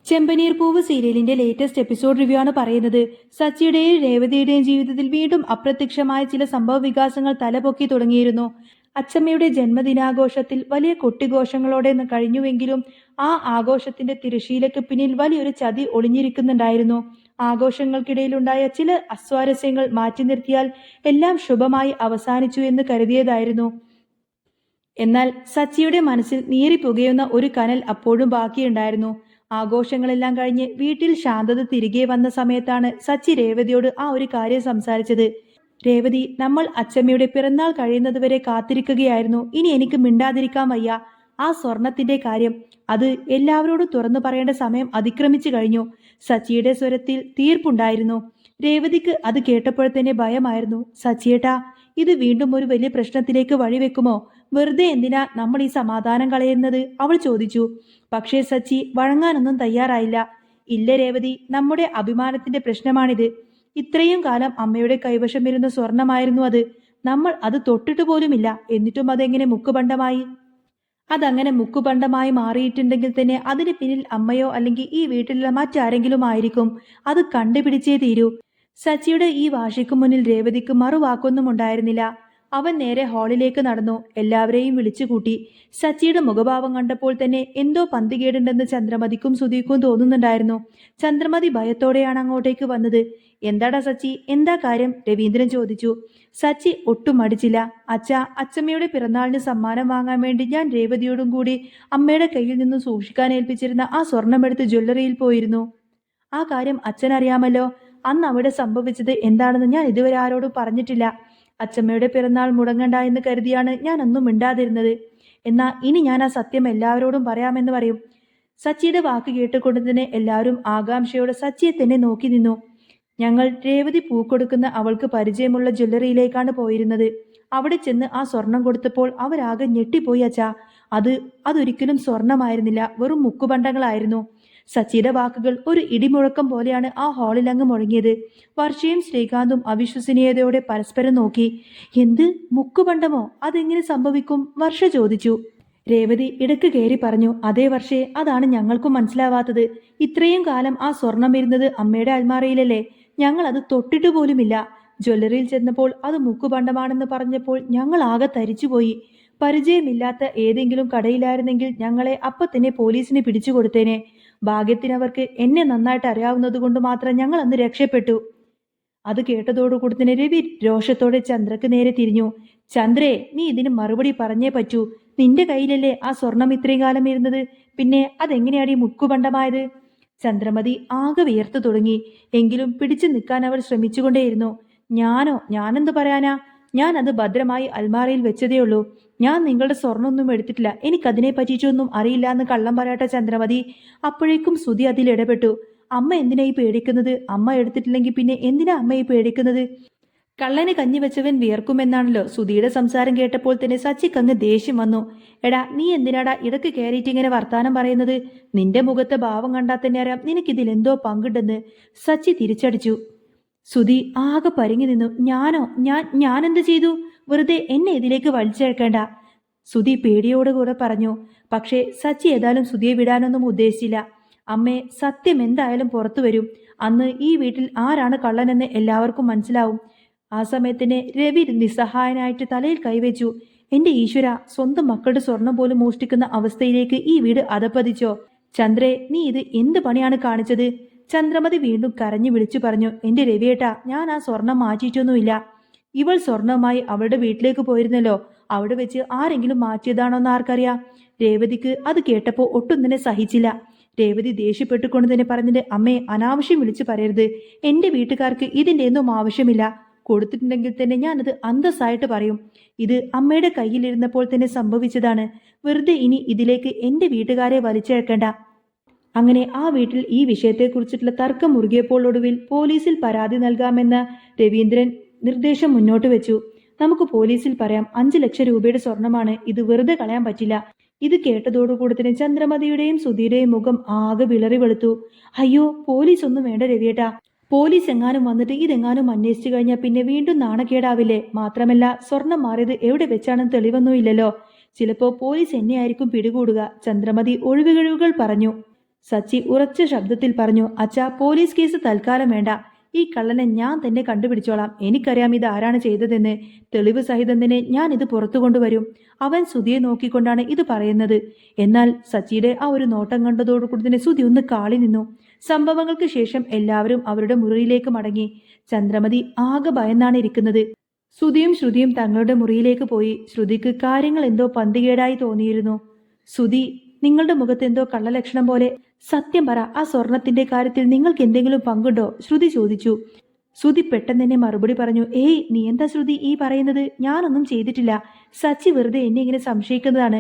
ചെമ്പനീർ പൂവ് സീരിയലിന്റെ latest episode review ആണ് പറയുന്നത്. സച്ചിയുടെയും രേവതിയുടെയും ജീവിതത്തിൽ വീണ്ടും അപ്രത്യക്ഷമായ ചില സംഭവ വികാസങ്ങൾ തലപൊക്കി തുടങ്ങിയിരുന്നു. അച്ചമ്മയുടെ ജന്മദിനാഘോഷത്തിൽ വലിയ കൊട്ടിഘോഷങ്ങളോടെ കഴിഞ്ഞുവെങ്കിലും ആ ആഘോഷത്തിന്റെ തിരശീലയ്ക്ക് പിന്നിൽ വലിയൊരു ചതി ഒളിഞ്ഞിരിക്കുന്നുണ്ടായിരുന്നു. ആഘോഷങ്ങൾക്കിടയിലുണ്ടായ ചില അസ്വാരസ്യങ്ങൾ മാറ്റി നിർത്തിയാൽ എല്ലാം ശുഭമായി അവസാനിച്ചു എന്ന് കരുതിയതായിരുന്നു. എന്നാൽ സച്ചിയുടെ മനസ്സിൽ നീറിപ്പുകയുന്ന ഒരു കനൽ അപ്പോഴും ബാക്കിയുണ്ടായിരുന്നു. ആഘോഷങ്ങളെല്ലാം കഴിഞ്ഞ് വീട്ടിൽ ശാന്തത തിരികെ വന്ന സമയത്താണ് സച്ചി രേവതിയോട് ആ ഒരു കാര്യം സംസാരിച്ചത്. രേവതി, നമ്മൾ അച്ചമ്മയുടെ പിറന്നാൾ കഴിയുന്നതുവരെ കാത്തിരിക്കുകയായിരുന്നു. ഇനി എനിക്ക് മിണ്ടാതിരിക്കാൻ വയ്യ. ആ സ്വർണത്തിന്റെ കാര്യം, അത് എല്ലാവരോടും തുറന്നു പറയേണ്ട സമയം അതിക്രമിച്ചു കഴിഞ്ഞു. സച്ചിയുടെ സ്വരത്തിൽ തീർപ്പുണ്ടായിരുന്നു. രേവതിക്ക് അത് കേട്ടപ്പോഴത്തന്നെ ഭയമായിരുന്നു. സച്ചിയേട്ടാ, ഇത് വീണ്ടും ഒരു വലിയ പ്രശ്നത്തിലേക്ക് വഴിവെക്കുമോ? വെറുതെ എന്തിനാ നമ്മൾ ഈ സമാധാനം കളയുന്നത്? അവൾ ചോദിച്ചു. പക്ഷേ സച്ചി വഴങ്ങാനൊന്നും തയ്യാറായില്ല. ഇല്ല രേവതി, നമ്മുടെ അഭിമാനത്തിന്റെ പ്രശ്നമാണിത്. ഇത്രയും കാലം അമ്മയുടെ കൈവശം വരുന്ന സ്വർണമായിരുന്നു അത്. നമ്മൾ അത് തൊട്ടിട്ട് പോലുമില്ല. എന്നിട്ടും അതെങ്ങനെ മുക്കുപണ്ടമായി? അതങ്ങനെ മുക്കുപണ്ടമായി മാറിയിട്ടുണ്ടെങ്കിൽ തന്നെ അതിന് പിന്നിൽ അമ്മയോ അല്ലെങ്കിൽ ഈ വീട്ടിലുള്ള മറ്റാരെങ്കിലും ആയിരിക്കും. അത് കണ്ടുപിടിച്ചേ തീരൂ. സച്ചിയുടെ ഈ വാശിക്കു മുന്നിൽ രേവതിക്ക് മറുവാക്കൊന്നും ഉണ്ടായിരുന്നില്ല. അവൻ നേരെ ഹാളിലേക്ക് നടന്നു. എല്ലാവരെയും വിളിച്ചു കൂട്ടി. സച്ചിയുടെ മുഖഭാവം കണ്ടപ്പോൾ തന്നെ എന്തോ പന്തികേടുണ്ടെന്ന് ചന്ദ്രമതിക്കും സുധീക്കും തോന്നുന്നുണ്ടായിരുന്നു. ചന്ദ്രമതി ഭയത്തോടെയാണ് അങ്ങോട്ടേക്ക് വന്നത്. എന്താടാ സച്ചി, എന്താ കാര്യം? രവീന്ദ്രൻ ചോദിച്ചു. സച്ചി ഒട്ടും മടിച്ചില്ല. അച്ചമ്മയുടെ പിറന്നാളിന് സമ്മാനം വാങ്ങാൻ വേണ്ടി ഞാൻ രേവതിയോടും കൂടി അമ്മയുടെ കയ്യിൽ നിന്ന് സൂക്ഷിക്കാൻ ഏൽപ്പിച്ചിരുന്ന ആ സ്വർണമെടുത്ത് ജ്വല്ലറിയിൽ പോയിരുന്നു. ആ കാര്യം അച്ഛനറിയാമല്ലോ. അന്ന് അവിടെ സംഭവിച്ചത് എന്താണെന്ന് ഞാൻ ഇതുവരെ ആരോടും പറഞ്ഞിട്ടില്ല. അച്ചമ്മയുടെ പിറന്നാൾ മുടങ്ങണ്ട എന്ന് കരുതിയാണ് ഞാൻ ഒന്നും മിണ്ടാതിരുന്നത്. എന്നാ ഇനി ഞാൻ ആ സത്യം എല്ലാവരോടും പറയാമെന്ന് പറയും. സച്ചിയുടെ വാക്ക് കേട്ടുകൊണ്ട് തന്നെ എല്ലാവരും ആകാംക്ഷയോടെ സച്ചിയെ തന്നെ നോക്കി നിന്നു. ഞങ്ങൾ രേവതി പൂക്കൊടുക്കുന്ന അവൾക്ക് പരിചയമുള്ള ജ്വല്ലറിയിലേക്കാണ് പോയിരുന്നത്. അവിടെ ചെന്ന് ആ സ്വർണം കൊടുത്തപ്പോൾ അവരാകെ ഞെട്ടിപ്പോയി അച്ഛാ. അതൊരിക്കലും സ്വർണമായിരുന്നില്ല, വെറും മുക്കുപണ്ടങ്ങളായിരുന്നു. സച്ചിയുടെ വാക്കുകൾ ഒരു ഇടിമുഴക്കം പോലെയാണ് ആ ഹാളിൽ അങ്ങ് മുഴങ്ങിയത്. വർഷയും ശ്രീകാന്തും അവിശ്വസനീയതയോടെ പരസ്പരം നോക്കി. എന്ത് മുക്കുപണ്ടമോ? അതെങ്ങനെ സംഭവിക്കും? വർഷ ചോദിച്ചു. രേവതി ഇടക്ക് കയറി പറഞ്ഞു. അതേ വർഷേ, അതാണ് ഞങ്ങൾക്കും മനസ്സിലാവാത്തത്. ഇത്രയും കാലം ആ സ്വർണം ഇരുന്നത് അമ്മയുടെ അൽമാറയിലല്ലേ? ഞങ്ങൾ അത് തൊട്ടിട്ട് പോലുമില്ല. ജ്വല്ലറിയിൽ ചെന്നപ്പോൾ അത് മുക്കുപണ്ടമാണെന്ന് പറഞ്ഞപ്പോൾ ഞങ്ങൾ ആകെ തരിച്ചുപോയി. പരിചയമില്ലാത്ത ഏതെങ്കിലും കടയിലായിരുന്നെങ്കിൽ ഞങ്ങളെ അപ്പൊ തന്നെ പോലീസിനെ പിടിച്ചു കൊടുത്തേനെ. ഭാഗ്യത്തിനവർക്ക് എന്നെ നന്നായിട്ട് അറിയാവുന്നത് കൊണ്ട് മാത്രം ഞങ്ങൾ അന്ന് രക്ഷപ്പെട്ടു. അത് കേട്ടതോടുകൂടി തന്നെ രവി രോഷത്തോടെ ചന്ദ്രക്ക് നേരെ തിരിഞ്ഞു. ചന്ദ്രേ, നീ ഇതിന് മറുപടി പറഞ്ഞേ പറ്റൂ. നിന്റെ കയ്യിലല്ലേ ആ സ്വർണം ഇത്രയും കാലം ഇരുന്നത്? പിന്നെ അതെങ്ങനെയാണ് ഈ മുക്കുപണ്ടമായത്? ചന്ദ്രമതി ആകെ വിയർത്തു തുടങ്ങി. എങ്കിലും പിടിച്ചു നിൽക്കാൻ അവൾ ശ്രമിച്ചുകൊണ്ടേയിരുന്നു. ഞാനെന്ത് പറയാനാ? ഞാൻ അത് ഭദ്രമായി അൽമാരയിൽ വെച്ചതേയുള്ളൂ. ഞാൻ നിങ്ങളുടെ സ്വർണ്ണമൊന്നും എടുത്തിട്ടില്ല. എനിക്കതിനെ പറ്റിയിട്ടൊന്നും അറിയില്ല എന്ന് കള്ളം പറയട്ടെ ചന്ദ്രമതി. അപ്പോഴേക്കും സുധി അതിൽ ഇടപെട്ടു. അമ്മ എന്തിനാ ഈ പേടിക്കുന്നത്? അമ്മ എടുത്തിട്ടില്ലെങ്കിൽ പിന്നെ എന്തിനാ അമ്മ ഈ പേടിക്കുന്നത്? കള്ളന് കഞ്ഞി വെച്ചവൻ വിയർക്കുമെന്നാണല്ലോ. സുധിയുടെ സംസാരം കേട്ടപ്പോൾ തന്നെ സച്ചിക്കങ്ങ് ദേഷ്യം വന്നു. എടാ, നീ എന്തിനാടാ ഇടക്ക് കയറിയിട്ട് ഇങ്ങനെ വർത്താനം പറയുന്നത്? നിന്റെ മുഖത്തെ ഭാവം കണ്ടാൽ തന്നെ അറിയാം നിനക്കിതിൽ എന്തോ പങ്കുണ്ടെന്ന്. സച്ചി തിരിച്ചടിച്ചു. സുധി ആകെ പരിങ്ങി നിന്നു. ഞാനെന്ത് ചെയ്തു? വെറുതെ എന്നെ ഇതിലേക്ക് വലിച്ചേക്കേണ്ട, സുധി പേടിയോട് കൂടെ പറഞ്ഞു. പക്ഷേ സച്ചി ഏതായാലും സുധിയെ വിടാനൊന്നും ഉദ്ദേശിച്ചില്ല. അമ്മേ, സത്യം എന്തായാലും പുറത്തു വരും. അന്ന് ഈ വീട്ടിൽ ആരാണ് കള്ളനെന്ന് എല്ലാവർക്കും മനസ്സിലാവും. ആ സമയത്തിന് രവി നിസ്സഹായനായിട്ട് തലയിൽ കൈവച്ചു. എന്റെ ഈശ്വര, സ്വന്തം മക്കളുടെ സ്വർണം പോലും മോഷ്ടിക്കുന്ന അവസ്ഥയിലേക്ക് ഈ വീട് അധപ്പതിച്ചോ? ചന്ദ്രേ, നീ ഇത് എന്ത് പണിയാണ് കാണിച്ചത്? ചന്ദ്രമതി വീണ്ടും കരഞ്ഞു വിളിച്ചു പറഞ്ഞു. എന്റെ രവിയേട്ടാ, ഞാൻ ആ സ്വർണം മാറ്റിയിട്ടൊന്നുമില്ല. ഇവൾ സ്വർണവുമായി അവളുടെ വീട്ടിലേക്ക് പോയിരുന്നല്ലോ. അവിടെ വെച്ച് ആരെങ്കിലും മാറ്റിയതാണോന്ന് ആർക്കറിയാം? രേവതിക്ക് അത് കേട്ടപ്പോൾ ഒട്ടും തന്നെ സഹിച്ചില്ല. രേവതി ദേഷ്യപ്പെട്ടുകൊണ്ട് തന്നെ പറഞ്ഞിട്ട്, അമ്മേ, അനാവശ്യം വിളിച്ചു പറയരുത്. എന്റെ വീട്ടുകാർക്ക് ഇതിന്റെ ഒന്നും ആവശ്യമില്ല. കൊടുത്തിട്ടുണ്ടെങ്കിൽ തന്നെ ഞാനത് അന്തസ്സായിട്ട് പറയും. ഇത് അമ്മയുടെ കയ്യിലിരുന്നപ്പോൾ തന്നെ സംഭവിച്ചതാണ്. വെറുതെ ഇനി ഇതിലേക്ക് എന്റെ വീട്ടുകാരെ വലിച്ചേക്കേണ്ട. അങ്ങനെ ആ വീട്ടിൽ ഈ വിഷയത്തെക്കുറിച്ചിട്ടുള്ള തർക്കം മുറുകിയപ്പോൾ ഒടുവിൽ പോലീസിൽ പരാതി നൽകാമെന്ന രവീന്ദ്രൻ നിർദ്ദേശം മുന്നോട്ട് വെച്ചു. നമുക്ക് പോലീസിൽ പറയാം. 5 ലക്ഷം രൂപയുടെ സ്വർണമാണ്. ഇത് വെറുതെ കളയാൻ പറ്റില്ല. ഇത് കേട്ടതോടുകൂടി തന്നെ ചന്ദ്രമതിയുടെയും സുധിയുടെയും മുഖം ആകെ വിളറി വെളുത്തു. അയ്യോ, പോലീസ് ഒന്നും വേണ്ട രവിയേട്ടാ. പോലീസ് എങ്ങാനും വന്നിട്ട് ഇതെങ്ങാനും അന്വേഷിച്ചു കഴിഞ്ഞാൽ പിന്നെ വീണ്ടും നാണക്കേടാവില്ലേ? മാത്രമല്ല, സ്വർണം മാറിയത് എവിടെ വെച്ചാണെന്ന് തെളിവൊന്നും ഇല്ലല്ലോ. ചിലപ്പോ പോലീസ് എന്നെയായിരിക്കും പിടികൂടുക. ചന്ദ്രമതി ഒഴിവുകഴിവുകൾ പറഞ്ഞു. സച്ചി ഉറച്ച ശബ്ദത്തിൽ പറഞ്ഞു. അച്ഛാ, പോലീസ് കേസ് തൽക്കാലം വേണ്ട. ഈ കള്ളനെ ഞാൻ തന്നെ കണ്ടുപിടിച്ചോളാം. എനിക്കറിയാം ഇത് ആരാണ് ചെയ്തതെന്ന്. തെളിവ് സഹിതം തന്നെ ഞാൻ ഇത് പുറത്തു കൊണ്ടുവരും. അവൻ സുധിയെ നോക്കിക്കൊണ്ടാണ് ഇത് പറയുന്നത്. എന്നാൽ സച്ചിയുടെ ആ ഒരു നോട്ടം കണ്ടതോടുകൂടി തന്നെ സുധി ഒന്ന് കാളി നിന്നു. സംഭവങ്ങൾക്ക് ശേഷം എല്ലാവരും അവരുടെ മുറിയിലേക്ക് മടങ്ങി. ചന്ദ്രമതി ആകെ ഭയന്നാണ് ഇരിക്കുന്നത്. സുധിയും ശ്രുതിയും തങ്ങളുടെ മുറിയിലേക്ക് പോയി. ശ്രുതിക്ക് കാര്യങ്ങൾ എന്തോ പന്തികേടായി തോന്നിയിരുന്നു. സുധി, നിങ്ങളുടെ മുഖത്ത് എന്തോ കള്ളലക്ഷണം പോലെ. സത്യം പറ, ആ സ്വർണത്തിന്റെ കാര്യത്തിൽ നിങ്ങൾക്ക് എന്തെങ്കിലും പങ്കുണ്ടോ? ശ്രുതി ചോദിച്ചു. ശ്രുതി പെട്ടെന്ന് തന്നെ മറുപടി പറഞ്ഞു. ഏയ്, നീ എന്താ ശ്രുതി ഈ പറയുന്നത്? ഞാനൊന്നും ചെയ്തിട്ടില്ല. സച്ചി വെറുതെ എന്നെ ഇങ്ങനെ സംശയിക്കുന്നതാണ്.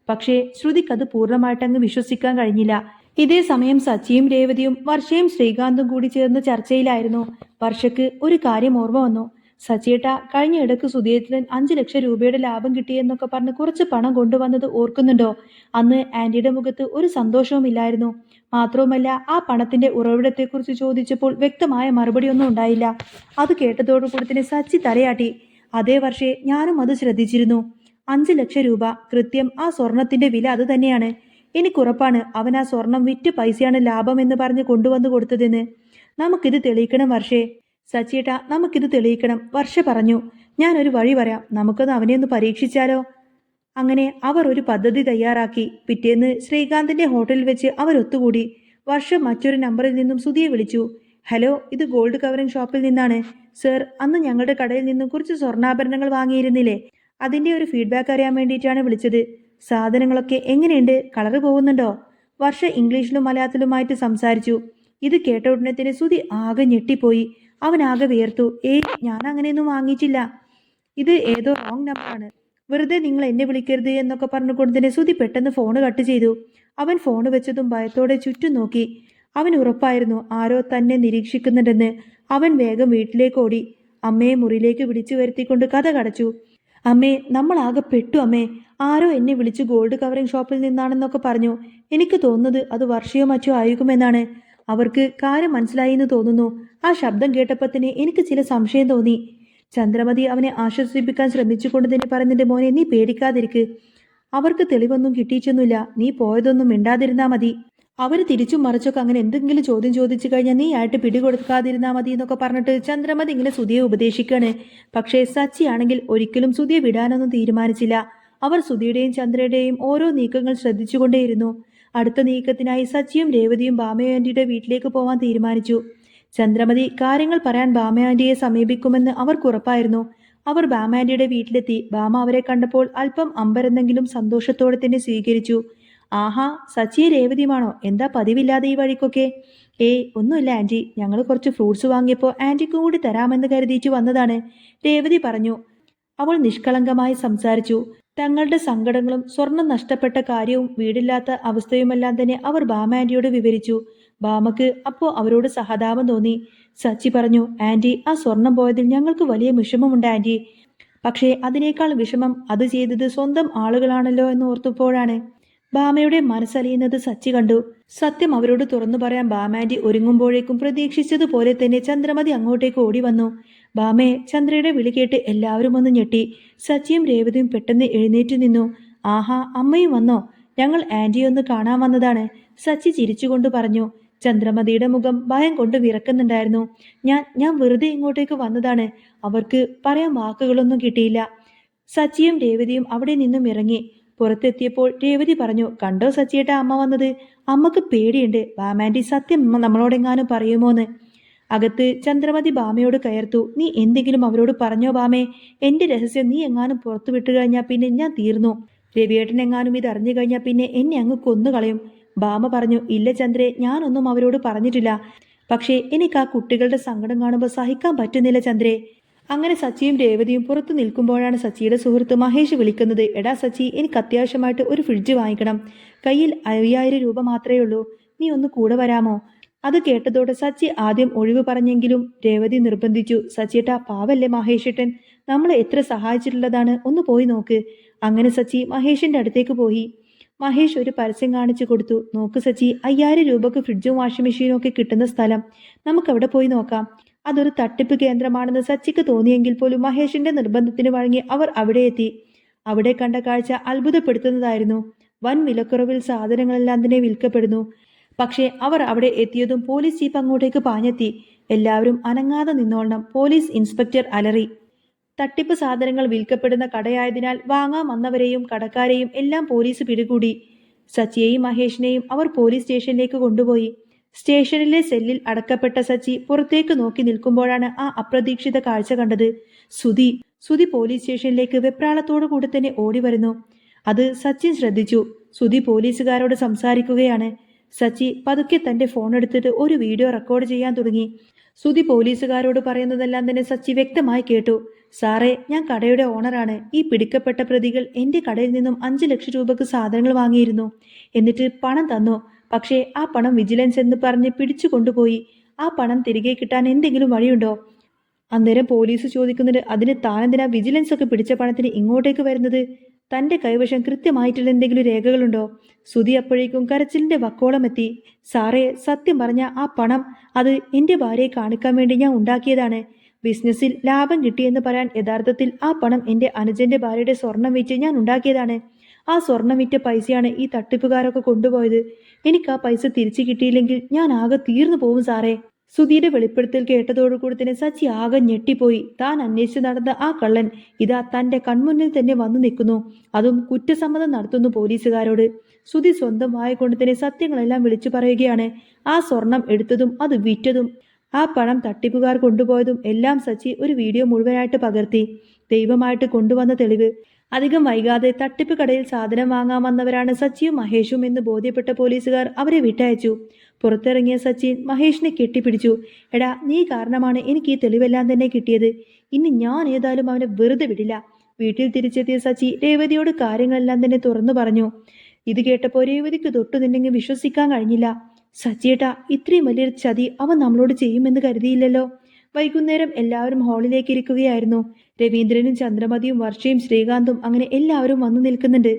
പക്ഷേ ശ്രുതിക്കത് പൂർണ്ണമായിട്ടങ്ങ് വിശ്വസിക്കാൻ കഴിഞ്ഞില്ല. ഇതേ സമയം സച്ചിയും രേവതിയും വർഷയും ശ്രീകാന്തും കൂടി ചേർന്ന് ചർച്ചയിലായിരുന്നു. വർഷയ്ക്ക് ഒരു കാര്യം ഓർമ്മ വന്നു. സച്ചിയേട്ട, കഴിഞ്ഞ ഇടയ്ക്ക് സുധീരൻ 5 ലക്ഷം രൂപയുടെ ലാഭം കിട്ടിയെന്നൊക്കെ പറഞ്ഞ് കുറച്ച് പണം കൊണ്ടുവന്നത് ഓർക്കുന്നുണ്ടോ? അന്ന് ആന്റിയുടെ മുഖത്ത് ഒരു സന്തോഷവും ഇല്ലായിരുന്നു. മാത്രവുമല്ല, ആ പണത്തിന്റെ ഉറവിടത്തെക്കുറിച്ച് ചോദിച്ചപ്പോൾ വ്യക്തമായ മറുപടിയൊന്നും ഉണ്ടായില്ല. അത് കേട്ടതോടുകൂടി തന്നെ സച്ചി തലയാട്ടി. അതേ വർഷേ ഞാനും അത് ശ്രദ്ധിച്ചിരുന്നു. 5 ലക്ഷം രൂപ, കൃത്യം ആ സ്വർണത്തിന്റെ വില അത് തന്നെയാണ്. എനിക്കുറപ്പാണ് അവൻ ആ സ്വർണം വിറ്റ് പൈസയാണ് ലാഭം എന്ന് പറഞ്ഞ് കൊണ്ടുവന്ന് കൊടുത്തതെന്ന്. നമുക്കിത് തെളിയിക്കണം വർഷേ. സച്ചിയേട്ട, നമുക്കിത് തെളിയിക്കണം, വർഷ പറഞ്ഞു. ഞാനൊരു വഴി പറയാം. നമുക്കൊന്ന് അവനെ ഒന്ന് പരീക്ഷിച്ചാലോ? അങ്ങനെ അവർ ഒരു പദ്ധതി തയ്യാറാക്കി. പിറ്റേന്ന് ശ്രീകാന്തിന്റെ ഹോട്ടലിൽ വെച്ച് അവരൊത്തുകൂടി. വർഷ മറ്റൊരു നമ്പറിൽ നിന്നും സുധിയെ വിളിച്ചു. ഹലോ, ഇത് ഗോൾഡ് കവറിംഗ് ഷോപ്പിൽ നിന്നാണ്. സർ, അന്ന് ഞങ്ങളുടെ കടയിൽ നിന്നും കുറച്ച് സ്വർണ്ണാഭരണങ്ങൾ വാങ്ങിയിരുന്നില്ലേ? അതിന്റെ ഒരു ഫീഡ്ബാക്ക് അറിയാൻ വേണ്ടിയിട്ടാണ് വിളിച്ചത്. സാധനങ്ങളൊക്കെ എങ്ങനെയുണ്ട്? കളറ് പോകുന്നുണ്ടോ? വർഷ ഇംഗ്ലീഷിലും മലയാളത്തിലുമായിട്ട് സംസാരിച്ചു. ഇത് കേട്ട ഉടനെ തന്നെ സുധി ആകെ ഞെട്ടിപ്പോയി. അവനാകെ വിയർത്തു. ഏയ്, ഞാൻ അങ്ങനെയൊന്നും വാങ്ങിയിട്ടില്ല. ഇത് ഏതോ റോങ് നമ്പറാണ്. വെറുതെ നിങ്ങൾ എന്നെ വിളിക്കരുത് എന്നൊക്കെ പറഞ്ഞുകൊണ്ട് തന്നെ സുധി പെട്ടെന്ന് ഫോണ് കട്ട് ചെയ്തു. അവൻ ഫോണ് വെച്ചതും ഭയത്തോടെ ചുറ്റും നോക്കി. അവൻ ഉറപ്പായിരുന്നു ആരോ തന്നെ നിരീക്ഷിക്കുന്നുണ്ടെന്ന്. അവൻ വേഗം വീട്ടിലേക്ക് ഓടി. അമ്മയെ മുറിയിലേക്ക് വിളിച്ചു വരുത്തിക്കൊണ്ട് കഥ കടച്ചു. അമ്മേ, നമ്മളാകെ പെട്ടു അമ്മേ. ആരോ എന്നെ വിളിച്ച് ഗോൾഡ് കവറിംഗ് ഷോപ്പിൽ നിന്നാണെന്നൊക്കെ പറഞ്ഞു. എനിക്ക് തോന്നുന്നത് അത് വർഷയോ മറ്റോ ആയിരിക്കുമെന്നാണ്. അവർക്ക് കാര്യം മനസ്സിലായി എന്ന് തോന്നുന്നു. ആ ശബ്ദം കേട്ടപ്പോൾ തന്നെ എനിക്ക് ചില സംശയം തോന്നി. ചന്ദ്രമതി അവനെ ആശ്വസിപ്പിക്കാൻ ശ്രമിച്ചുകൊണ്ട് തന്നെ പറയുന്നുണ്ട്. മോനെ, നീ പേടിക്കാതിരിക്ക്. അവർക്ക് തെളിവൊന്നും കിട്ടിയിട്ടൊന്നുമില്ല. നീ പോയതൊന്നും മിണ്ടാതിരുന്നാ മതി. അവര് തിരിച്ചും മറിച്ചൊക്കെ അങ്ങനെ എന്തെങ്കിലും ചോദ്യം ചോദിച്ചു കഴിഞ്ഞാൽ നീ ആയിട്ട് പിടികൊടുക്കാതിരുന്നാ മതി എന്നൊക്കെ പറഞ്ഞിട്ട് ചന്ദ്രമതി ഇങ്ങനെ സുധിയെ ഉപദേശിക്കാണ്. പക്ഷേ സച്ചി ആണെങ്കിൽ ഒരിക്കലും സുധിയെ വിടാനൊന്നും തീരുമാനിച്ചില്ല. അവർ സുധിയുടെയും ചന്ദ്രയുടെയും ഓരോ നീക്കങ്ങൾ ശ്രദ്ധിച്ചുകൊണ്ടേയിരുന്നു. അടുത്ത നീക്കത്തിനായി സച്ചിയും രേവതിയും ബാമയാന്റിയുടെ വീട്ടിലേക്ക് പോവാൻ തീരുമാനിച്ചു. ചന്ദ്രമതി കാര്യങ്ങൾ പറയാൻ ബാമയാന്റിയെ സമീപിക്കുമെന്ന് അവർക്ക് ഉറപ്പായിരുന്നു. അവർ ബാമാന്റിയുടെ വീട്ടിലെത്തി. ബാമ അവരെ കണ്ടപ്പോൾ അല്പം അമ്പരന്നെങ്കിലും സന്തോഷത്തോടെ തന്നെ സ്വീകരിച്ചു. ആഹാ, സച്ചിയെ രേവതിയുമാണോ? എന്താ പതിവില്ലാതെ ഈ വഴിക്കൊക്കെ? ഏയ്, ഒന്നുമില്ല ആന്റി. ഞങ്ങൾ കുറച്ച് ഫ്രൂട്ട്സ് വാങ്ങിയപ്പോൾ ആന്റിക്കും കൂടി തരാമെന്ന് കരുതിയിട്ട് വന്നതാണ്, രേവതി പറഞ്ഞു. അവൾ നിഷ്കളങ്കമായി സംസാരിച്ചു. തങ്ങളുടെ സങ്കടങ്ങളും സ്വർണം നഷ്ടപ്പെട്ട കാര്യവും വീടില്ലാത്ത അവസ്ഥയുമെല്ലാം തന്നെ അവർ ബാമ ആന്റിയോട് വിവരിച്ചു. ബാമക്ക് അപ്പോൾ അവരോട് സഹതാപം തോന്നി. സച്ചി പറഞ്ഞു. ആന്റി, ആ സ്വർണം പോയതിൽ ഞങ്ങൾക്ക് വലിയ വിഷമമുണ്ട് ആന്റി. പക്ഷേ അതിനേക്കാൾ വിഷമം അത് ചെയ്തത് സ്വന്തം ആളുകളാണല്ലോ എന്ന് ഓർത്തപ്പോഴാണ്. ബാമയുടെ മനസ്സലിയുന്നത് സച്ചി കണ്ടു. സത്യം അവരോട് തുറന്നു പറയാൻ ബാമാന്റി ഒരുങ്ങുമ്പോഴേക്കും പ്രതീക്ഷിച്ചതുപോലെ തന്നെ ചന്ദ്രമതി അങ്ങോട്ടേക്ക് ഓടി വന്നു. ബാമേ, ചന്ദ്രയുടെ വിളി കേട്ട് എല്ലാവരും ഒന്ന് ഞെട്ടി. സച്ചിയും രേവതിയും പെട്ടെന്ന് എഴുന്നേറ്റ് നിന്നു. ആഹാ, അമ്മയും വന്നോ? ഞങ്ങൾ ആന്റിയെ ഒന്ന് കാണാൻ വന്നതാണ്, സച്ചി ചിരിച്ചുകൊണ്ട് പറഞ്ഞു. ചന്ദ്രമതിയുടെ മുഖം ഭയം കൊണ്ട് വിറക്കുന്നുണ്ടായിരുന്നു. ഞാൻ വെറുതെ ഇങ്ങോട്ടേക്ക് വന്നതാണ്. അവർക്ക് പറയാൻ വാക്കുകളൊന്നും കിട്ടിയില്ല. സച്ചിയും രേവതിയും അവിടെ നിന്നും ഇറങ്ങി. പുറത്തെത്തിയപ്പോൾ രേവതി പറഞ്ഞു. കണ്ടോ സച്ചിയേട്ട അമ്മ വന്നത്? അമ്മക്ക് പേടിയുണ്ട്. ബാമാന്റി സത്യം നമ്മളോടെങ്ങാനും പറയുമോന്ന്. അകത്ത് ചന്ദ്രമതി ബാമയോട് കയർത്തു. നീ എന്തെങ്കിലും അവരോട് പറഞ്ഞോ ബാമേ? എന്റെ രഹസ്യം നീ എങ്ങാനും പുറത്തു വിട്ടു കഴിഞ്ഞാൽ പിന്നെ ഞാൻ തീർന്നു. രവിയേട്ടൻ എങ്ങാനും ഇത് അറിഞ്ഞു കഴിഞ്ഞാൽ പിന്നെ എന്നെ അങ്ങ് കൊന്നുകളയും. ബാമ പറഞ്ഞു. ഇല്ല ചന്ദ്രേ, ഞാനൊന്നും അവരോട് പറഞ്ഞിട്ടില്ല. പക്ഷേ എനിക്ക് ആ കുട്ടികളുടെ സങ്കടം കാണുമ്പോൾ സഹിക്കാൻ പറ്റുന്നില്ല ചന്ദ്രേ. അങ്ങനെ സച്ചിയും രേവതിയും പുറത്തു നിൽക്കുമ്പോഴാണ് സച്ചിയുടെ സുഹൃത്ത് മഹേഷ് വിളിക്കുന്നത്. എടാ സച്ചി, എനിക്ക് അത്യാവശ്യമായിട്ട് ഒരു ഫ്രിഡ്ജ് വാങ്ങിക്കണം. കയ്യിൽ 5000 രൂപ മാത്രമേ ഉള്ളൂ. നീ ഒന്ന് കൂടെ വരാമോ? അത് കേട്ടതോടെ സച്ചി ആദ്യം ഒഴിവ് പറഞ്ഞെങ്കിലും രേവതി നിർബന്ധിച്ചു. സച്ചിയേട്ടാ, പാവല്ലേ മഹേഷേട്ടൻ, നമ്മളെ എത്ര സഹായിച്ചിട്ടുള്ളതാണ്, ഒന്ന് പോയി നോക്ക്. അങ്ങനെ സച്ചി മഹേഷിന്റെ അടുത്തേക്ക് പോയി. മഹേഷ് ഒരു പരസ്യം കാണിച്ചു കൊടുത്തു. നോക്ക് സച്ചി, 5000 രൂപക്ക് ഫ്രിഡ്ജും വാഷിംഗ് മെഷീനും ഒക്കെ കിട്ടുന്ന സ്ഥലം. നമുക്കവിടെ പോയി നോക്കാം. അതൊരു തട്ടിപ്പ് കേന്ദ്രമാണെന്ന് സച്ചിക്ക് തോന്നിയെങ്കിൽ പോലും മഹേഷിന്റെ നിർബന്ധത്തിന് വഴങ്ങി അവർ അവിടെ എത്തി. അവിടെ കണ്ട കാഴ്ച അത്ഭുതപ്പെടുത്തുന്നതായിരുന്നു. വൻ വിലക്കുറവിൽ സാധനങ്ങളെല്ലാം തന്നെ വിൽക്കപ്പെടുന്നു. പക്ഷേ അവർ അവിടെ എത്തിയതും പോലീസ് ജീപ്പ് അങ്ങോട്ടേക്ക് പാഞ്ഞെത്തി. എല്ലാവരും അനങ്ങാതെ നിന്നോളണം, പോലീസ് ഇൻസ്പെക്ടർ അലറി. തട്ടിപ്പ് സാധനങ്ങൾ വിൽക്കപ്പെടുന്ന കടയായതിനാൽ വാങ്ങാൻ വന്നവരെയും കടക്കാരെയും എല്ലാം പോലീസ് പിടികൂടി. സച്ചിയെയും മഹേഷിനെയും അവർ പോലീസ് സ്റ്റേഷനിലേക്ക് കൊണ്ടുപോയി. സ്റ്റേഷനിലെ സെല്ലിൽ അടക്കപ്പെട്ട സച്ചി പുറത്തേക്ക് നോക്കി നിൽക്കുമ്പോഴാണ് ആ അപ്രതീക്ഷിത കാഴ്ച കണ്ടത്. സുധി പോലീസ് സ്റ്റേഷനിലേക്ക് വെപ്രാളത്തോടു കൂടി തന്നെ ഓടി വരുന്നു. അത് സച്ചിൻ ശ്രദ്ധിച്ചു. സുധി പോലീസുകാരോട് സംസാരിക്കുകയാണ്. സച്ചി പതുക്കെ തന്റെ ഫോൺ എടുത്തിട്ട് ഒരു വീഡിയോ റെക്കോർഡ് ചെയ്യാൻ തുടങ്ങി. സുധി പോലീസുകാരോട് പറയുന്നതെല്ലാം തന്നെ സച്ചി വ്യക്തമായി കേട്ടു. സാറേ, ഞാൻ കടയുടെ ഓണറാണ്. ഈ പിടിക്കപ്പെട്ട പ്രതികൾ എന്റെ കടയിൽ നിന്നും 5 ലക്ഷം രൂപക്ക് സാധനങ്ങൾ വാങ്ങിയിരുന്നു. എന്നിട്ട് പണം തന്നു. പക്ഷേ ആ പണം വിജിലൻസ് എന്ന് പറഞ്ഞ് പിടിച്ചു കൊണ്ടുപോയി. ആ പണം തിരികെ കിട്ടാൻ എന്തെങ്കിലും വഴിയുണ്ടോ? അന്നേരം പോലീസ് ചോദിക്കുന്നുണ്ട്, അതിന് താനെന്തിനാ വിജിലൻസ് ഒക്കെ പിടിച്ച പണത്തിന് ഇങ്ങോട്ടേക്ക് വരുന്നത്? തന്റെ കൈവശം കൃത്യമായിട്ടുള്ള എന്തെങ്കിലും രേഖകളുണ്ടോ? സുധി അപ്പോഴേക്കും കരച്ചിലിന്റെ വക്കോളം എത്തി. സാറേ, സത്യം പറഞ്ഞ ആ പണം അത് എന്റെ ഭാര്യയെ കാണിക്കാൻ വേണ്ടി ഞാൻ ഉണ്ടാക്കിയതാണ്. ബിസിനസ്സിൽ ലാഭം കിട്ടിയെന്ന് പറയാൻ യഥാർത്ഥത്തിൽ ആ പണം എന്റെ അനുജന്റെ ഭാര്യയുടെ സ്വർണം വിറ്റ് ഞാൻ ഉണ്ടാക്കിയതാണ്. ആ സ്വർണം വിറ്റ പൈസയാണ് ഈ തട്ടിപ്പുകാരൊക്കെ കൊണ്ടുപോയത്. എനിക്ക് ആ പൈസ തിരിച്ചു കിട്ടിയില്ലെങ്കിൽ ഞാൻ ആകെ തീർന്നു പോകും സാറേ. സുധിയുടെ വെളിപ്പെടുത്തൽ കേട്ടതോടുകൂടി തന്നെ സച്ചി ആകെ ഞെട്ടിപ്പോയി. താൻ അന്വേഷിച്ച് നടന്ന ആ കള്ളൻ ഇതാ തന്റെ കൺമുന്നിൽ തന്നെ വന്നു നിൽക്കുന്നു. അതും കുറ്റസമ്മതം നടത്തുന്നു പോലീസുകാരോട്. സുധി സ്വന്തം വായ കൊണ്ട് തന്നെ സത്യങ്ങളെല്ലാം വിളിച്ചു പറയുകയാണ്. ആ സ്വർണം എടുത്തതും അത് വിറ്റതും ആ പണം തട്ടിപ്പുകാർ കൊണ്ടുപോയതും എല്ലാം സച്ചി ഒരു വീഡിയോ മുഴുവനായിട്ട് പകർത്തി. ദൈവമായിട്ട് കൊണ്ടുവന്ന തെളിവ്. അധികം വൈകാതെ തട്ടിപ്പ് കടയിൽ സാധനം വാങ്ങാൻ വന്നവരാണ് സച്ചിയും മഹേഷും എന്ന് ബോധ്യപ്പെട്ട പോലീസുകാർ അവരെ വിട്ടയച്ചു. പുറത്തിറങ്ങിയ സച്ചിൻ മഹേഷിനെ കെട്ടിപ്പിടിച്ചു. എടാ, നീ കാരണമാണ് എനിക്ക് ഈ തെളിവെല്ലാം തന്നെ കിട്ടിയത്. ഇനി ഞാൻ ഏതായാലും അവനെ വെറുതെ വിടില്ല. വീട്ടിൽ തിരിച്ചെത്തിയ സച്ചി രേവതിയോട് കാര്യങ്ങളെല്ലാം തന്നെ തുറന്നു പറഞ്ഞു. ഇത് കേട്ടപ്പോൾ രേവതിക്ക് തൊട്ടു നിന്നെങ്കിൽ വിശ്വസിക്കാൻ കഴിഞ്ഞില്ല. സച്ചിയേട്ടാ, ഇത്രയും വലിയൊരു ചതി അവൻ നമ്മളോട് ചെയ്യുമെന്ന് കരുതിയില്ലല്ലോ. വൈകുന്നേരം എല്ലാവരും ഹാളിലേക്ക് ഇരിക്കുകയായിരുന്നു. രവീന്ദ്രനും ചന്ദ്രമതിയും വർഷയും ശ്രീകാന്തും അങ്ങനെ എല്ലാവരും വന്നു നിൽക്കുന്നുണ്ട്.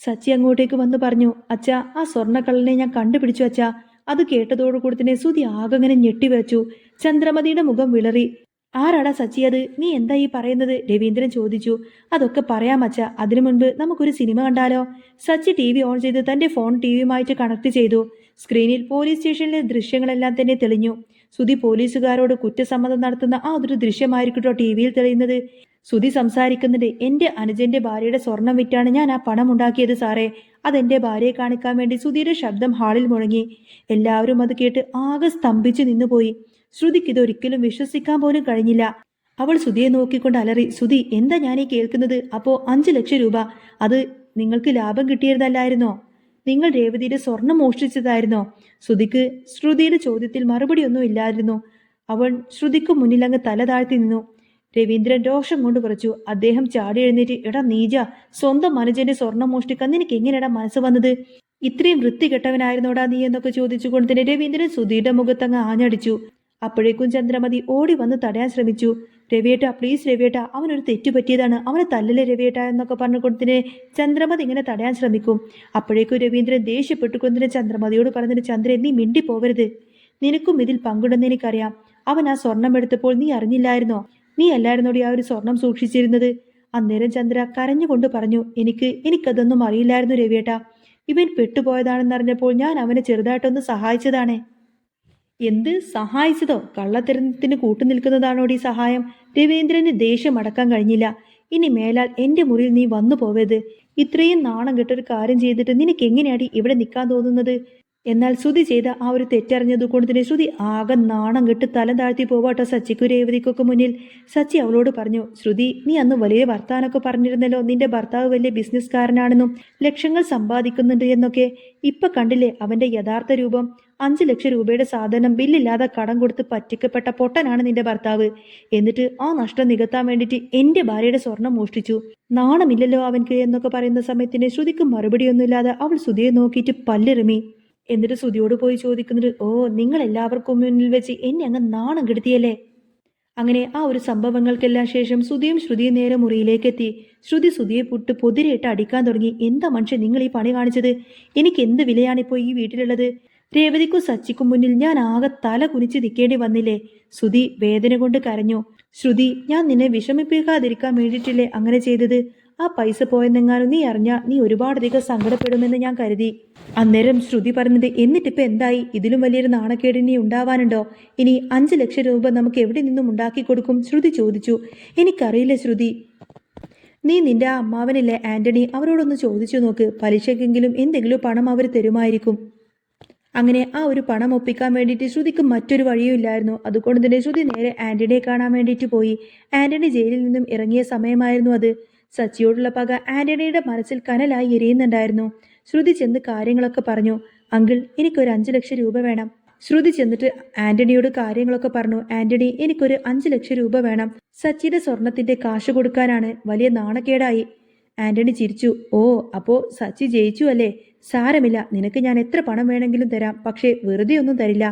സച്ചി അങ്ങോട്ടേക്ക് വന്ന് പറഞ്ഞു, അച്ഛാ, ആ സ്വർണ്ണക്കള്ളനെ ഞാൻ കണ്ടുപിടിച്ചു അച്ഛാ. അത് കേട്ടതോടുകൂടി തന്നെ സുധി ആകങ്ങനെ ഞെട്ടിവെച്ചു. ചന്ദ്രമതിയുടെ മുഖം വിളറി. ആരാടാ സച്ചി അത്? നീ എന്താ ഈ പറയുന്നത്? രവീന്ദ്രൻ ചോദിച്ചു. അതൊക്കെ പറയാം അച്ഛാ, അതിനു മുൻപ് നമുക്കൊരു സിനിമ കണ്ടാലോ? സച്ചി TV ഓൺ ചെയ്ത് തന്റെ ഫോൺ ടിവിയുമായിട്ട് കണക്ട് ചെയ്തു. സ്ക്രീനിൽ പോലീസ് സ്റ്റേഷനിലെ ദൃശ്യങ്ങളെല്ലാം തന്നെ തെളിഞ്ഞു. സുധി പോലീസുകാരോട് കുറ്റസമ്മതം നടത്തുന്ന ആ ഒരു ദൃശ്യമായിരിക്കട്ടോ ടിവിയിൽ തെളിയുന്നത്. സുധി സംസാരിക്കുന്നുണ്ട്. എന്റെ അനുജന്റെ ഭാര്യയുടെ സ്വർണം വിറ്റാണ് ഞാൻ ആ പണം ഉണ്ടാക്കിയത് സാറേ. അതെന്റെ ഭാര്യയെ കാണിക്കാൻ വേണ്ടി സുധിയുടെ ശബ്ദം ഹാളിൽ മുഴങ്ങി. എല്ലാവരും അത് കേട്ട് ആകെ സ്തംഭിച്ചു നിന്നുപോയി. ശ്രുതിക്ക് ഇതൊരിക്കലും വിശ്വസിക്കാൻ പോലും കഴിഞ്ഞില്ല. അവൾ സുധിയെ നോക്കിക്കൊണ്ട് അലറി, സുധി, എന്താ ഞാനീ കേൾക്കുന്നത്? അപ്പോ 5 ലക്ഷം രൂപ അത് നിങ്ങൾക്ക് ലാഭം കിട്ടിയതല്ലായിരുന്നോ? നിങ്ങൾ രേവതിയുടെ സ്വർണം മോഷ്ടിച്ചതായിരുന്നോ? സുധിക്ക് ശ്രുതിയുടെ ചോദ്യത്തിൽ മറുപടിയൊന്നും ഇല്ലായിരുന്നു. അവൻ ശ്രുതിക്ക് മുന്നിലങ്ങ് തല താഴ്ത്തി നിന്നു. രവീന്ദ്രൻ രോഷം കൊണ്ട് കുറച്ചു. അദ്ദേഹം ചാടി എഴുന്നേറ്റ്, എടാ നീജ, സ്വന്തം അനുജന്റെ സ്വർണം മോഷ്ടിക്കാൻ നിനക്ക് എങ്ങനെയാടാ മനസ്സ് വന്നത്? ഇത്രയും വൃത്തികെട്ടവനായിരുന്നോടാ നീ എന്നൊക്കെ ചോദിച്ചുകൊണ്ട് തന്നെ രവീന്ദ്രൻ സുധിയുടെ മുഖത്തങ്ങ് ആഞ്ഞടിച്ചു. അപ്പോഴേക്കും ചന്ദ്രമതി ഓടി വന്ന് തടയാൻ ശ്രമിച്ചു. രവിയേട്ട, പ്ലീസ് രവിയേട്ട, അവനൊരു തെറ്റു പറ്റിയതാണ്, അവനെ തല്ലല്ലേ രവിയേട്ട എന്നൊക്കെ പറഞ്ഞുകൊണ്ട് തന്നെ ചന്ദ്രമതി ഇങ്ങനെ തടയാൻ ശ്രമിക്കും. അപ്പോഴേക്കും രവീന്ദ്രൻ ദേഷ്യപ്പെട്ടുകൊണ്ട് തന്നെ ചന്ദ്രമതിയോട് പറഞ്ഞിട്ട്, ചന്ദ്രൻ, നീ മിണ്ടിപ്പോവരുത്. നിനക്കും ഇതിൽ പങ്കുണ്ടെന്ന് എനിക്കറിയാം. അവൻ ആ സ്വർണം എടുത്തപ്പോൾ നീ അറിഞ്ഞില്ലായിരുന്നോ? നീ അല്ലായിരുന്നോടി ആ ഒരു സ്വർണം സൂക്ഷിച്ചിരുന്നത്? അന്നേരം ചന്ദ്ര കരഞ്ഞുകൊണ്ട് പറഞ്ഞു, എനിക്കതൊന്നും അറിയില്ലായിരുന്നു രവിയേട്ട. ഇവൻ പെട്ടുപോയതാണെന്നറിഞ്ഞപ്പോൾ ഞാൻ അവനെ ചെറുതായിട്ടൊന്ന് സഹായിച്ചതാണേ. എന്ത് സഹായിച്ചതോ? കള്ളത്തരത്തിന് കൂട്ടുനിൽക്കുന്നതാണോടി സഹായം? രവീന്ദ്രന് ദേഷ്യം അടക്കാൻ കഴിഞ്ഞില്ല. ഇനി മേലാൽ എന്റെ മുറിയിൽ നീ വന്നു പോവരുത്. ഇത്രയും നാണം കെട്ടൊരു കാര്യം ചെയ്തിട്ട് നിനക്ക് എങ്ങനെയാടി ഇവിടെ നിൽക്കാൻ തോന്നുന്നത്? എന്നാൽ ശ്രുതി ചെയ്ത ആ ഒരു തെറ്ററിഞ്ഞതുകൊണ്ട് തന്നെ ശ്രുതി ആകെ നാണം കെട്ട് തലം താഴ്ത്തി പോവാട്ടോ സച്ചിക്കും രേവതിക്കൊക്കെ മുന്നിൽ. സച്ചി അവളോട് പറഞ്ഞു, ശ്രുതി, നീ അന്ന് വലിയ വർത്താനൊക്കെ പറഞ്ഞിരുന്നല്ലോ, നിന്റെ ഭർത്താവ് വലിയ ബിസിനസ്സുകാരനാണെന്നും ലക്ഷങ്ങൾ സമ്പാദിക്കുന്നുണ്ട് എന്നൊക്കെ. ഇപ്പൊ കണ്ടില്ലേ അവന്റെ യഥാർത്ഥ രൂപം? 5 ലക്ഷം രൂപയുടെ സാധനം ബില്ലില്ലാതെ കടം കൊടുത്ത് പറ്റിക്കപ്പെട്ട പൊട്ടനാണ് നിന്റെ ഭർത്താവ്. എന്നിട്ട് ആ നഷ്ടം നികത്താൻ വേണ്ടിയിട്ട് എന്റെ ഭാര്യയുടെ സ്വർണം മോഷ്ടിച്ചു. നാണമില്ലല്ലോ അവൻക്ക് എന്നൊക്കെ പറയുന്ന സമയത്തിന് ശ്രുതിക്ക് മറുപടിയൊന്നുമില്ലാതെ അവൾ ശ്രുതിയെ നോക്കിയിട്ട് പല്ലിറുമി. എന്നിട്ട് ശ്രുതിയോട് പോയി ചോദിക്കുന്നത്, ഓ, നിങ്ങൾ എല്ലാവർക്കും മുന്നിൽ വെച്ച് എന്നെ അങ്ങ് നാണം കെടുത്തിയല്ലേ? അങ്ങനെ ആ ഒരു സംഭവങ്ങൾക്കെല്ലാം ശേഷം ശ്രുതിയും നേരെ മുറിയിലേക്ക് എത്തി. ശ്രുതിയെ പുട്ട് പൊതിരിയിട്ട് അടിക്കാൻ തുടങ്ങി. എന്താ മനുഷ്യൻ നിങ്ങൾ ഈ പണി കാണിച്ചത്? എനിക്ക് എന്ത് വിലയാണിപ്പോൾ ഈ വീട്ടിലുള്ളത്? രേവതിക്കും സച്ചിക്കും മുന്നിൽ ഞാൻ ആകെ തല കുനിച്ച് നിൽക്കേണ്ടി വന്നില്ലേ? ശ്രുതി വേദന കൊണ്ട് കരഞ്ഞു. ശ്രുതി, ഞാൻ നിന്നെ വിഷമിപ്പിക്കാതിരിക്കാൻ വേണ്ടിയിട്ടില്ലേ അങ്ങനെ ചെയ്തത്? ആ പൈസ പോയെന്നെങ്ങാനും നീ അറിഞ്ഞാൽ നീ ഒരുപാടധികം സങ്കടപ്പെടുമെന്ന് ഞാൻ കരുതി. അന്നേരം ശ്രുതി പറഞ്ഞത്, എന്നിട്ടിപ്പോൾ എന്തായി? ഇതിലും വലിയൊരു നാണക്കേട് ഇനി ഉണ്ടാവാനുണ്ടോ? ഇനി 5 ലക്ഷം രൂപ നമുക്ക് എവിടെ നിന്നും ഉണ്ടാക്കി കൊടുക്കും? ശ്രുതി ചോദിച്ചു. എനിക്കറിയില്ല ശ്രുതി, നീ നിന്റെ ആ അമ്മാവനില്ലേ ആന്റണി, അവരോടൊന്ന് ചോദിച്ചു നോക്ക്. പലിശക്കെങ്കിലും എന്തെങ്കിലും പണം അവർ തരുമായിരിക്കും. അങ്ങനെ ആ ഒരു പണം ഒപ്പിക്കാൻ വേണ്ടിയിട്ട് ശ്രുതിക്ക് മറ്റൊരു വഴിയും ഇല്ലായിരുന്നു. അതുകൊണ്ട് തന്നെ ശ്രുതി നേരെ ആന്റണിയെ കാണാൻ വേണ്ടിയിട്ട് പോയി. ആന്റണി ജയിലിൽ നിന്നും ഇറങ്ങിയ സമയമായിരുന്നു അത്. സച്ചിയോടുള്ള പക ആന്റണിയുടെ മനസ്സിൽ കനലായി എരിയുന്നുണ്ടായിരുന്നു. ശ്രുതി ചെന്ന് കാര്യങ്ങളൊക്കെ പറഞ്ഞു. അങ്കിൾ, എനിക്കൊരു 5 ലക്ഷം രൂപ വേണം. ശ്രുതി ചെന്നിട്ട് ആന്റണിയോട് കാര്യങ്ങളൊക്കെ പറഞ്ഞു. ആന്റണി, എനിക്കൊരു 5 ലക്ഷം രൂപ വേണം. സച്ചിയുടെ സ്വർണത്തിന്റെ കാശ് കൊടുക്കാനാണ്. വലിയ നാണക്കേടായി. ആന്റണി ചിരിച്ചു. ഓ, അപ്പോ സച്ചി ജയിച്ചു അല്ലേ? സാരമില്ല, നിനക്ക് ഞാൻ എത്ര പണം വേണമെങ്കിലും തരാം. പക്ഷേ വെറുതെ ഒന്നും തരില്ല.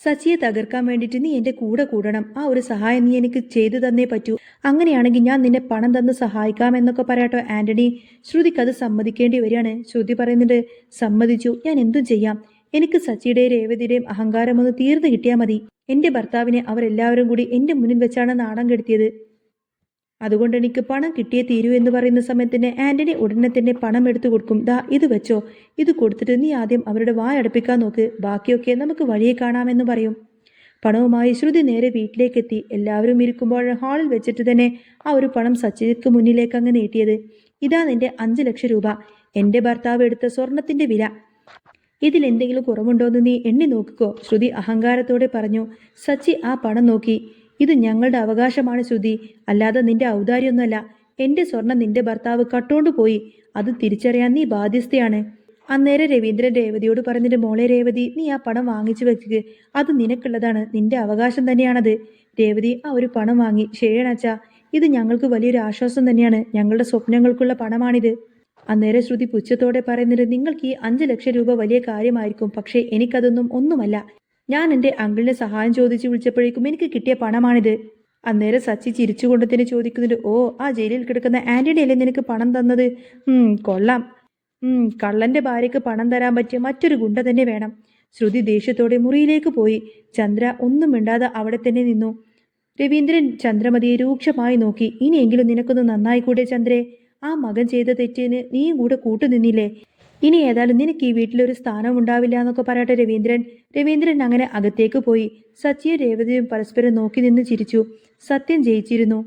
സച്ചിയെ തകർക്കാൻ വേണ്ടിയിട്ട് നീ എന്റെ കൂടെ കൂടണം. ആ ഒരു സഹായം നീ എനിക്ക് ചെയ്തു തന്നേ പറ്റൂ. അങ്ങനെയാണെങ്കിൽ ഞാൻ നിന്നെ പണം തന്ന് സഹായിക്കാം എന്നൊക്കെ പറയാട്ടോ ആന്റണി. ശ്രുതിക്ക് അത് സമ്മതിക്കേണ്ടി വരികയാണ്. ശ്രുതി പറയുന്നുണ്ട്, സമ്മതിച്ചു, ഞാൻ എന്തും ചെയ്യാം. എനിക്ക് സച്ചിയുടെയും രേവതിയുടെയും അഹങ്കാരം ഒന്ന് തീർന്നു കിട്ടിയാൽ മതി. എന്റെ ഭർത്താവിനെ അവരെല്ലാവരും കൂടി എന്റെ മുന്നിൽ വെച്ചാണ് നാണം കെടുത്തിയത്. അതുകൊണ്ട് എനിക്ക് പണം കിട്ടിയേ തീരൂ എന്ന് പറയുന്ന സമയത്ത് തന്നെ ആന്റണി ഉടനെ തന്നെ പണം എടുത്തു കൊടുക്കും. ദാ ഇത് വെച്ചോ, ഇത് കൊടുത്തിട്ട് നീ ആദ്യം അവരുടെ വായടപ്പിക്കാൻ നോക്ക്, ബാക്കിയൊക്കെ നമുക്ക് വഴിയെ കാണാമെന്ന് പറയും. പണവുമായി ശ്രുതി നേരെ വീട്ടിലേക്കെത്തി. എല്ലാവരും ഇരിക്കുമ്പോൾ ഹാളിൽ വെച്ചിട്ട് തന്നെ ആ ഒരു പണം സച്ചിക്ക് മുന്നിലേക്ക് അങ്ങ് നീട്ടിയത്. ഇതാ നിന്റെ 5 ലക്ഷം രൂപ. എന്റെ ഭർത്താവ് എടുത്ത സ്വർണത്തിന്റെ വില. ഇതിൽ എന്തെങ്കിലും കുറവുണ്ടോയെന്ന് നീ എണ്ണി നോക്കിക്കോ, ശ്രുതി അഹങ്കാരത്തോടെ പറഞ്ഞു. സച്ചി ആ പണം നോക്കി. ഇത് ഞങ്ങളുടെ അവകാശമാണ് ശ്രുതി, അല്ലാതെ നിന്റെ ഔദാര്യമൊന്നുമല്ല. എന്റെ സ്വർണം നിന്റെ ഭർത്താവ് കട്ടോണ്ടു പോയി, അത് തിരിച്ചറിയാൻ നീ ബാധ്യസ്ഥയാണ്. അന്നേരം രവീന്ദ്രൻ രേവതിയോട് പറഞ്ഞിട്ട്, മോളെ രേവതി, നീ ആ പണം വാങ്ങിച്ചു വെക്കുക, അത് നിനക്കുള്ളതാണ്, നിന്റെ അവകാശം തന്നെയാണത്. രേവതി ആ ഒരു പണം വാങ്ങി. ശരിയാണച്ചാ, ഇത് ഞങ്ങൾക്ക് വലിയൊരു ആശ്വാസം തന്നെയാണ്. ഞങ്ങളുടെ സ്വപ്നങ്ങൾക്കുള്ള പണമാണിത്. അന്നേരം ശ്രുതി പുച്ഛത്തോടെ പറയുന്നത്, നിങ്ങൾക്ക് ഈ 5 ലക്ഷം രൂപ വലിയ കാര്യമായിരിക്കും, പക്ഷേ എനിക്കതൊന്നും ഒന്നുമല്ല. ഞാൻ എൻ്റെ അങ്കിളിനെ സഹായം ചോദിച്ച് വിളിച്ചപ്പോഴേക്കും എനിക്ക് കിട്ടിയ പണമാണിത്. അന്നേരം സച്ചി ചിരിച്ചുകൊണ്ട് തന്നെ ചോദിക്കുന്നുണ്ട്, ഓ, ആ ജയിലിൽ കിടക്കുന്ന ആന്റണി അല്ലേ നിനക്ക് പണം തന്നത്? കൊള്ളാം. കള്ളന്റെ ഭാര്യയ്ക്ക് പണം തരാൻ പറ്റിയ മറ്റൊരു ഗുണ്ട തന്നെ വേണം. ശ്രുതി ദേഷ്യത്തോടെ മുറിയിലേക്ക് പോയി. ചന്ദ്ര ഒന്നും മിണ്ടാതെ അവിടെ തന്നെ നിന്നു. രവീന്ദ്രൻ ചന്ദ്രമതിയെ രൂക്ഷമായി നോക്കി. ഇനിയെങ്കിലും നിനക്കൊന്ന് നന്നായിക്കൂടെ ചന്ദ്രേ? ആ മകൻ ചെയ്ത തെറ്റിന് നീയും കൂടെ കൂട്ടുനിന്നില്ലേ? ഇനി ഏതായാലും നിനക്ക് ഈ വീട്ടിലൊരു സ്ഥാനം ഉണ്ടാവില്ല എന്നൊക്കെ പറയട്ടെ രവീന്ദ്രൻ. രവീന്ദ്രൻ അങ്ങനെ അകത്തേക്ക് പോയി. സച്ചിയും രേവതിയും പരസ്പരം നോക്കി നിന്ന് ചിരിച്ചു. സത്യം ജയിച്ചിരുന്നു.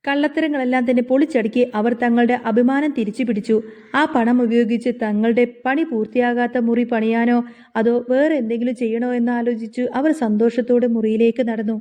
കള്ളത്തരങ്ങളെല്ലാം തന്നെ പൊളിച്ചടുക്കി അവർ തങ്ങളുടെ അഭിമാനം തിരിച്ചു പിടിച്ചു. ആ പണം ഉപയോഗിച്ച് തങ്ങളുടെ പണി പൂർത്തിയാകാത്ത മുറി പണിയാനോ അതോ വേറെ എന്തെങ്കിലും ചെയ്യണോ എന്ന് ആലോചിച്ചു അവർ സന്തോഷത്തോടെ മുറിയിലേക്ക് നടന്നു.